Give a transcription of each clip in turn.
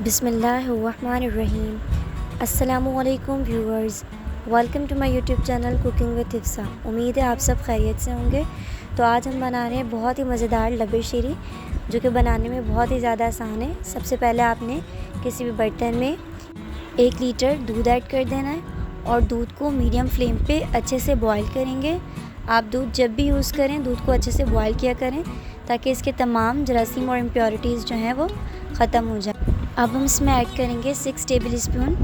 बिस्मिल्लाहिर्रहमानिर्रहीम। अस्सलामुअलैकुम viewers, welcome to my YouTube channel cooking with Hifsa. उम्मीद है आप सब खैरियत से होंगे। तो आज हम बना रहे हैं बहुत ही मज़ेदार लबे शीरी, जो कि बनाने में बहुत ही ज़्यादा आसान है। सबसे पहले आपने किसी भी बर्तन में 1 लीटर दूध ऐड कर देना है और दूध को मीडियम फ्लेम पे अच्छे से बॉईल करेंगे। आप दूध जब भी यूज़ करें दूध को अच्छे से बॉईल किया करें, ताकि इसके तमाम जरासीम और इम्प्योरिटीज़ जो हैं वो ख़त्म हो जाए। अब हम इसमें ऐड करेंगे 6 टेबल स्पून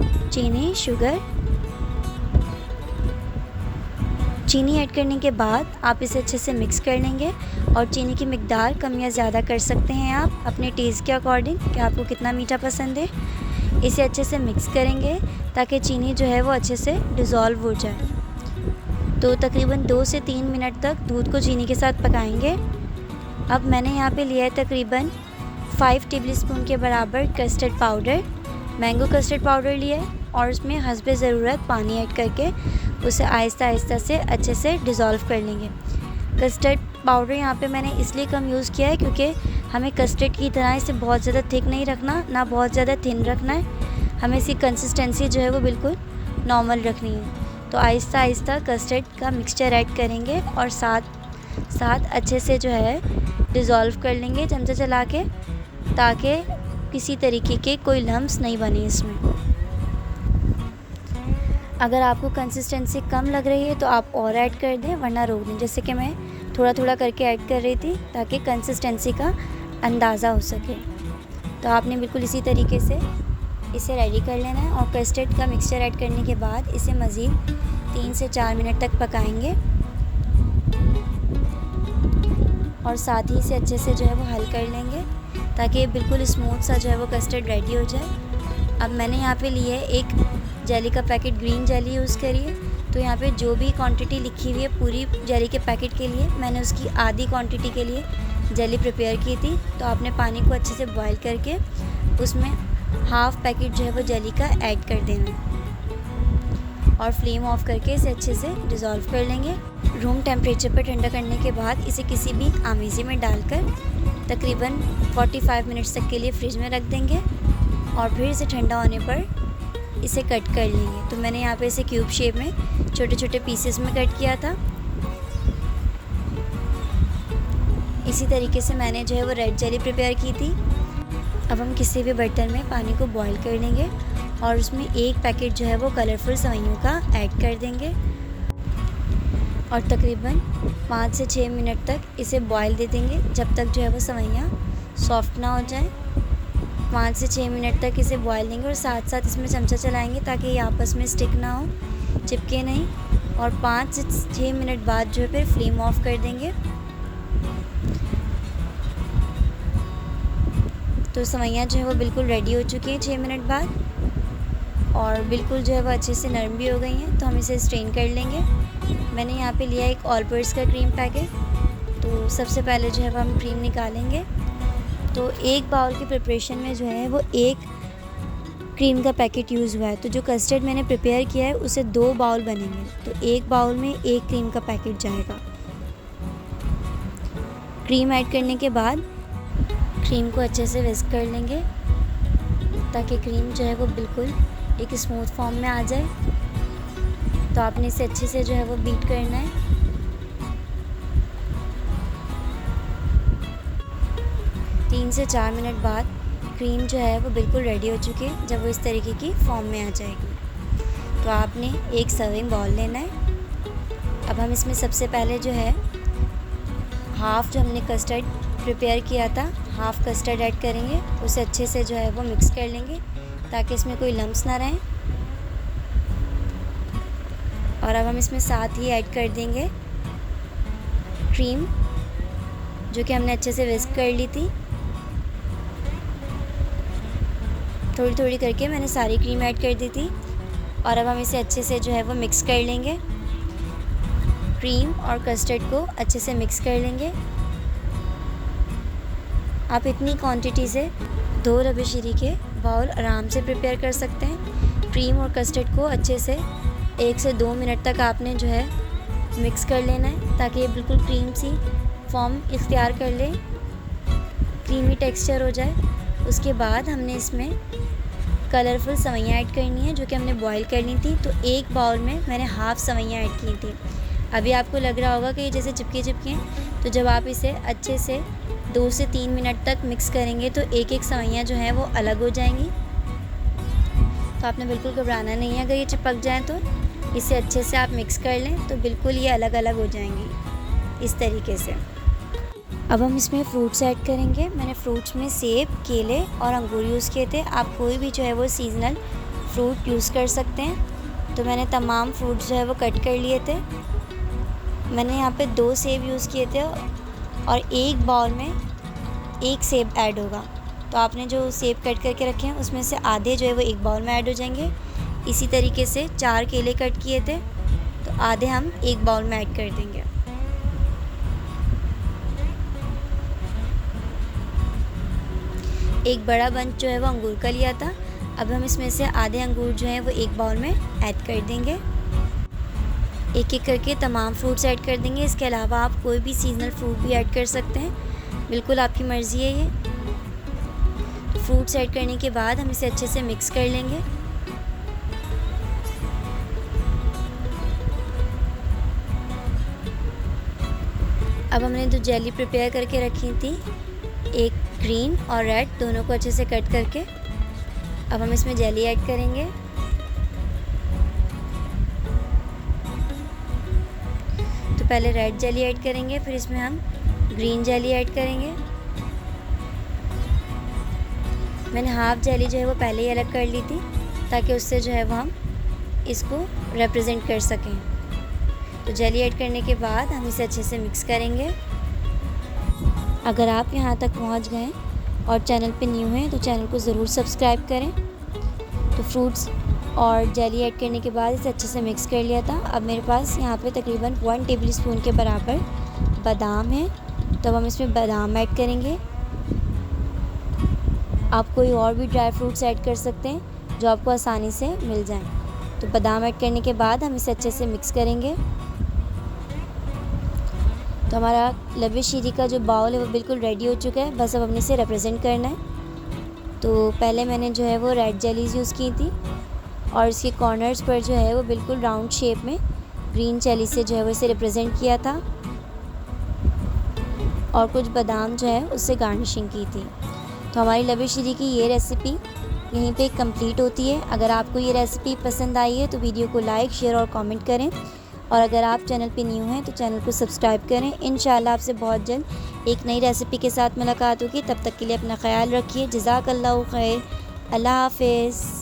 चीनी ऐड करने के बाद आप इसे अच्छे से मिक्स कर लेंगे। और चीनी की मिकदार कम या ज़्यादा कर सकते हैं आप अपने टेस्ट के अकॉर्डिंग, कि आपको कितना मीठा पसंद है। इसे अच्छे से मिक्स करेंगे ताकि चीनी जो है वो अच्छे से डिज़ोल्व हो जाए। तो तकरीबन 2 से 3 मिनट तक दूध को चीनी के साथ पकाएंगे। अब मैंने यहाँ पे लिया है तकरीबन 5 टेबल स्पून के बराबर custard powder, mango custard powder लिया है, और उसमें हस्बे ज़रूरत पानी ऐड करके उसे आहिस्ता आहिस्ता से अच्छे से डिज़ोल्व कर लेंगे। कस्टर्ड पाउडर यहाँ पे मैंने इसलिए कम यूज़ किया है क्योंकि हमें कस्टर्ड की तरह इसे बहुत ज़्यादा थिक नहीं रखना, ना बहुत ज़्यादा थिन रखना है। हमें इसकी कंसिस्टेंसी जो है वो बिल्कुल नॉर्मल रखनी है। तो आहिस्ता आहिस्ता कस्टर्ड का मिक्सचर ऐड करेंगे और साथ साथ अच्छे से जो है डिज़ोल्व कर लेंगे चमचा चला के, ताकि किसी तरीके के कोई लम्स नहीं बने इसमें। अगर आपको कंसिस्टेंसी कम लग रही है तो आप और ऐड कर दें, वरना रोक दें। जैसे कि मैं थोड़ा थोड़ा करके ऐड कर रही थी ताकि कंसिस्टेंसी का अंदाज़ा हो सके। तो आपने बिल्कुल इसी तरीके से इसे रेडी कर लेना है। और कस्टर्ड का मिक्सचर ऐड करने के बाद इसे मज़ीद 3 से 4 मिनट तक पकाएंगे और साथ ही इसे अच्छे से जो है वो हल कर लेंगे ताकि बिल्कुल स्मूथ सा जो है वो कस्टर्ड रेडी हो जाए। अब मैंने यहाँ पे लिए एक जेली का पैकेट, ग्रीन जेली यूज़ करिए। तो यहाँ पे जो भी क्वांटिटी लिखी हुई है पूरी जेली के पैकेट के लिए, मैंने उसकी आधी क्वांटिटी के लिए जेली प्रिपेयर की थी। तो आपने पानी को अच्छे से बॉईल करके उसमें हाफ़ पैकेट जो है वो जेली का ऐड कर देना और फ्लेम ऑफ करके इसे अच्छे से डिज़ोल्व कर लेंगे। रूम टेम्परेचर पर ठंडा करने के बाद इसे किसी भी आमेज़े में डालकर तकरीबन 45 मिनट्स तक के लिए फ्रिज में रख देंगे और फिर इसे ठंडा होने पर इसे कट कर लेंगे। तो मैंने यहाँ पे इसे क्यूब शेप में छोटे छोटे पीसेस में कट किया था। इसी तरीके से मैंने जो है वो रेड जेली प्रिपेयर की थी। अब हम किसी भी बर्तन में पानी को बॉईल कर लेंगे और उसमें 1 पैकेट जो है वो कलरफुल सेवइयों का ऐड कर देंगे और तकरीबन 5 से 6 मिनट तक इसे बॉईल दे देंगे, जब तक जो है वो सेवइयाँ सॉफ्ट ना हो जाए। 5 से 6 मिनट तक इसे बॉईल देंगे और साथ साथ इसमें चमचा चलाएंगे ताकि ये आपस में स्टिक ना हो, चिपके नहीं। और 5 से 6 मिनट बाद जो है फिर फ्लेम ऑफ कर देंगे। तो सेवइयाँ जो है वो बिल्कुल रेडी हो चुकी हैं 6 मिनट बाद, और बिल्कुल जो है वो अच्छे से नरम भी हो गई हैं। तो हम इसे स्ट्रेन कर लेंगे। मैंने यहाँ पे लिया एक ऑल पर्पस का क्रीम पैकेट। तो सबसे पहले जो है वो हम क्रीम निकालेंगे। तो 1 बाउल की प्रिपरेशन में जो है वो 1 क्रीम का पैकेट यूज़ हुआ है। तो जो कस्टर्ड मैंने प्रिपेयर किया है उसे 2 बाउल बनेंगे। तो 1 बाउल में 1 क्रीम का पैकेट जाएगा। क्रीम ऐड करने के बाद क्रीम को अच्छे से विस्क कर लेंगे ताकि क्रीम जो है वो बिल्कुल एक स्मूथ फॉर्म में आ जाए। तो आपने इसे अच्छे से जो है वो बीट करना है। तीन से 4 मिनट बाद क्रीम जो है वो बिल्कुल रेडी हो चुकी है, जब वो इस तरीके की फॉर्म में आ जाएगी। तो आपने एक सर्विंग बाउल लेना है। अब हम इसमें सबसे पहले जो है हाफ़ जो हमने कस्टर्ड प्रिपेयर किया था, हाफ़ कस्टर्ड ऐड करेंगे। उसे अच्छे से जो है वो मिक्स कर लेंगे ताकि इसमें कोई लम्स ना रहें। और अब हम इसमें साथ ही ऐड कर देंगे क्रीम, जो कि हमने अच्छे से विस्क कर ली थी। थोड़ी थोड़ी करके मैंने सारी क्रीम ऐड कर दी थी। और अब हम इसे अच्छे से जो है वो मिक्स कर लेंगे। क्रीम और कस्टर्ड को अच्छे से मिक्स कर लेंगे। आप इतनी क्वांटिटी से 2 लबे शीरी के बाउल आराम से प्रिपेयर कर सकते हैं। क्रीम और कस्टर्ड को अच्छे से 1 से 2 मिनट तक आपने जो है मिक्स कर लेना है ताकि ये बिल्कुल क्रीम सी फॉर्म इख्तियार कर ले, क्रीमी टेक्सचर हो जाए। उसके बाद हमने इसमें कलरफुल सेवइयाँ ऐड करनी है जो कि हमने बॉईल करनी थी। तो एक बाउल में मैंने हाफ़ सेवइयाँ ऐड की थी। अभी आपको लग रहा होगा कि ये जैसे चिपके हैं, तो जब आप इसे अच्छे से 2 से 3 मिनट तक मिक्स करेंगे तो एक-एक सेवइयाँ जो हैं वो अलग हो जाएंगी। तो आपने बिल्कुल घबराना नहीं है, अगर ये चिपक जाएँ तो इसे अच्छे से आप मिक्स कर लें तो बिल्कुल ये अलग-अलग हो जाएंगी इस तरीके से। अब हम इसमें फ्रूट्स ऐड करेंगे। मैंने फ्रूट्स में सेब, केले और अंगूर यूज़ किए थे। आप कोई भी जो है वो सीज़नल फ्रूट यूज़ कर सकते हैं। तो मैंने तमाम फ्रूट्स जो है वो कट कर लिए थे। मैंने यहाँ पे 2 सेब यूज़ किए थे और एक बाउल में 1 सेब ऐड होगा। तो आपने जो सेब कट करके रखे हैं उसमें से आधे जो है वो एक बाउल में ऐड हो जाएंगे। इसी तरीके से 4 केले कट किए थे तो आधे हम एक बाउल में ऐड कर देंगे। एक बड़ा बंच जो है वो अंगूर का लिया था। अब हम इसमें से आधे अंगूर जो हैं वो एक बाउल में ऐड कर देंगे। एक-एक करके तमाम फ्रूट्स ऐड कर देंगे। इसके अलावा आप कोई भी सीज़नल फ्रूट भी ऐड कर सकते हैं, बिल्कुल आपकी मर्ज़ी है ये। फ्रूट्स ऐड करने के बाद हम इसे अच्छे से मिक्स कर लेंगे। अब हमने जो जेली प्रिपेयर करके रखी थी, एक ग्रीन और रेड दोनों को अच्छे से कट करके अब हम इसमें जेली ऐड करेंगे। तो पहले रेड जेली ऐड करेंगे, फिर इसमें हम ग्रीन जेली ऐड करेंगे। मैंने हाफ़ जेली जो है वो पहले ही अलग कर ली थी ताकि उससे जो है वो हम इसको रिप्रेजेंट कर सकें। तो जेली ऐड करने के बाद हम इसे अच्छे से मिक्स करेंगे। अगर आप यहाँ तक पहुँच गए और चैनल पे न्यू हैं तो चैनल को ज़रूर सब्सक्राइब करें। तो फ्रूट्स और जेली ऐड करने के बाद इसे अच्छे से मिक्स कर लिया था। अब मेरे पास यहाँ पे तकरीबन 1 टेबलस्पून के बराबर बादाम है, तो अब हम इसमें बादाम ऐड करेंगे। आप कोई और भी ड्राई फ्रूट्स ऐड कर सकते हैं जो आपको आसानी से मिल जाएँ। तो बादाम ऐड करने के बाद हम इसे अच्छे से मिक्स करेंगे। तो हमारा लबे शीरी का जो बाउल है वो बिल्कुल रेडी हो चुका है, बस अब हमने इसे रिप्रेजेंट करना है। तो पहले मैंने जो है वो रेड जेलीज़ यूज़ की थी और इसके कॉर्नर्स पर जो है वो बिल्कुल राउंड शेप में ग्रीन जेली से जो है वो इसे रिप्रेजेंट किया था और कुछ बादाम जो है उससे गार्निशिंग की थी। तो हमारी लबे शीरी की ये रेसिपी यहीं पे कंप्लीट होती है। अगर आपको ये रेसिपी पसंद आई है तो वीडियो को लाइक, शेयर और कमेंट करें और अगर आप चैनल पे न्यू हैं तो चैनल को सब्सक्राइब करें। इंशाल्लाह आपसे बहुत जल्द एक नई रेसिपी के साथ मुलाकात होगी। तब तक के लिए अपना ख्याल रखिए। जज़ाकल्लाहु खैर। अल्लाह हाफ़िज़।